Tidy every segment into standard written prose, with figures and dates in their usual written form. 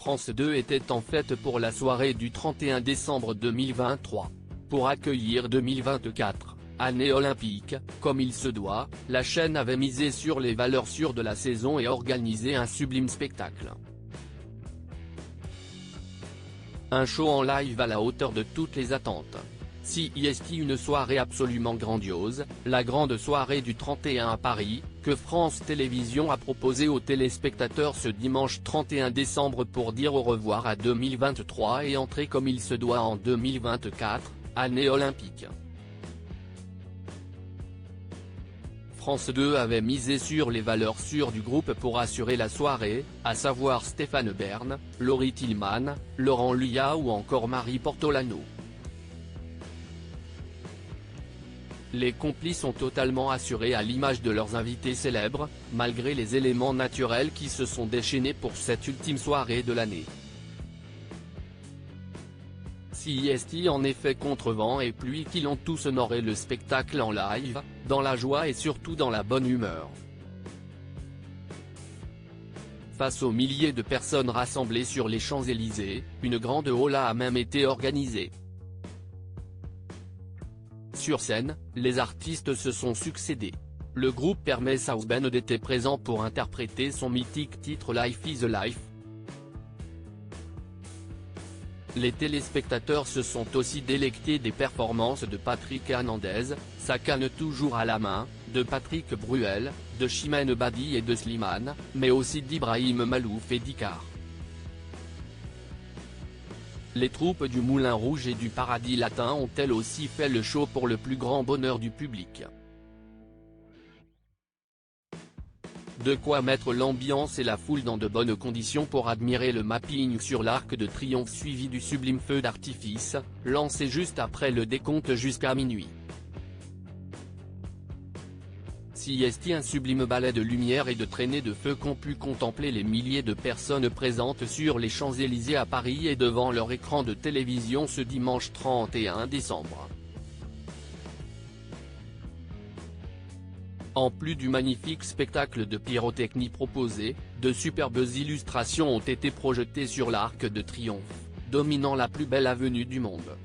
France 2 était en fête pour la soirée du 31 décembre 2023. Pour accueillir 2024, année olympique, comme il se doit, la chaîne avait misé sur les valeurs sûres de la saison et organisé un sublime spectacle. Un show en live à la hauteur de toutes les attentes. CIST, une soirée absolument grandiose, la grande soirée du 31 à Paris, que France Télévisions a proposé aux téléspectateurs ce dimanche 31 décembre pour dire au revoir à 2023 et entrer comme il se doit en 2024, année olympique. France 2 avait misé sur les valeurs sûres du groupe pour assurer la soirée, à savoir Stéphane Bern, Laurie Tillman, Laurent Luyat ou encore Marie Portolano. Les complices ont totalement assuré à l'image de leurs invités célèbres, malgré les éléments naturels qui se sont déchaînés pour cette ultime soirée de l'année. CIST en effet contre vent et pluie qui l'ont tous honoré le spectacle en live, dans la joie et surtout dans la bonne humeur. Face aux milliers de personnes rassemblées sur les Champs-Élysées, une grande holla a même été organisée. Sur scène, les artistes se sont succédés. Le groupe Hermès House Band était présent pour interpréter son mythique titre Life is a Life. Les téléspectateurs se sont aussi délectés des performances de Patrick Hernandez, sa canne toujours à la main, de Patrick Bruel, de Chimène Badi et de Slimane, mais aussi d'Ibrahim Malouf et d'Icar. Les troupes du Moulin Rouge et du Paradis Latin ont elles aussi fait le show pour le plus grand bonheur du public. De quoi mettre l'ambiance et la foule dans de bonnes conditions pour admirer le mapping sur l'Arc de Triomphe suivi du sublime feu d'artifice, lancé juste après le décompte jusqu'à minuit. CIST, un sublime ballet de lumière et de traînées de feu qu'ont pu contempler les milliers de personnes présentes sur les Champs-Élysées à Paris et devant leur écran de télévision ce dimanche 31 décembre. En plus du magnifique spectacle de pyrotechnie proposé, de superbes illustrations ont été projetées sur l'Arc de Triomphe, dominant la plus belle avenue du monde.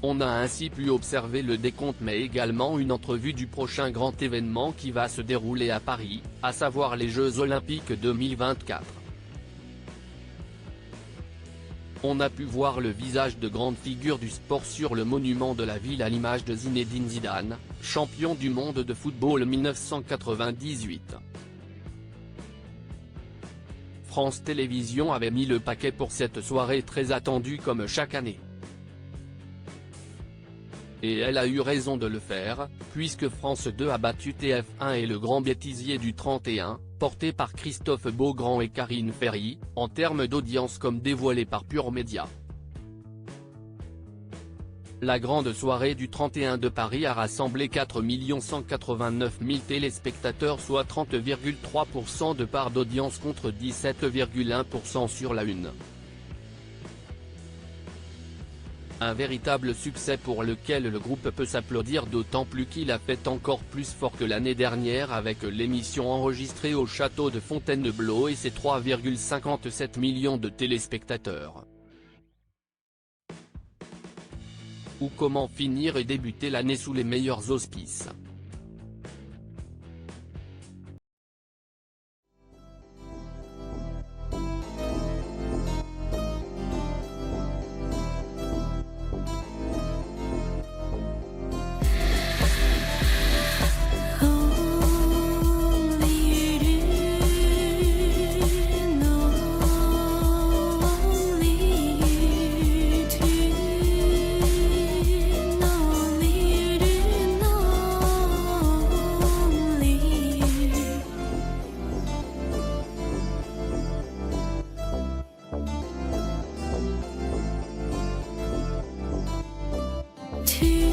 On a ainsi pu observer le décompte mais également une entrevue du prochain grand événement qui va se dérouler à Paris, à savoir les Jeux Olympiques 2024. On a pu voir le visage de grandes figures du sport sur le monument de la ville à l'image de Zinedine Zidane, champion du monde de football 1998. France Télévisions avait mis le paquet pour cette soirée très attendue comme chaque année. Et elle a eu raison de le faire, puisque France 2 a battu TF1 et le grand bêtisier du 31, porté par Christophe Beaugrand et Karine Ferry, en termes d'audience comme dévoilé par Pure Média. La grande soirée du 31 de Paris a rassemblé 4 189 000 téléspectateurs soit 30,3% de part d'audience contre 17,1% sur la une. Un véritable succès pour lequel le groupe peut s'applaudir d'autant plus qu'il a fait encore plus fort que l'année dernière avec l'émission enregistrée au château de Fontainebleau et ses 3,57 millions de téléspectateurs. Ou comment finir et débuter l'année sous les meilleurs auspices. To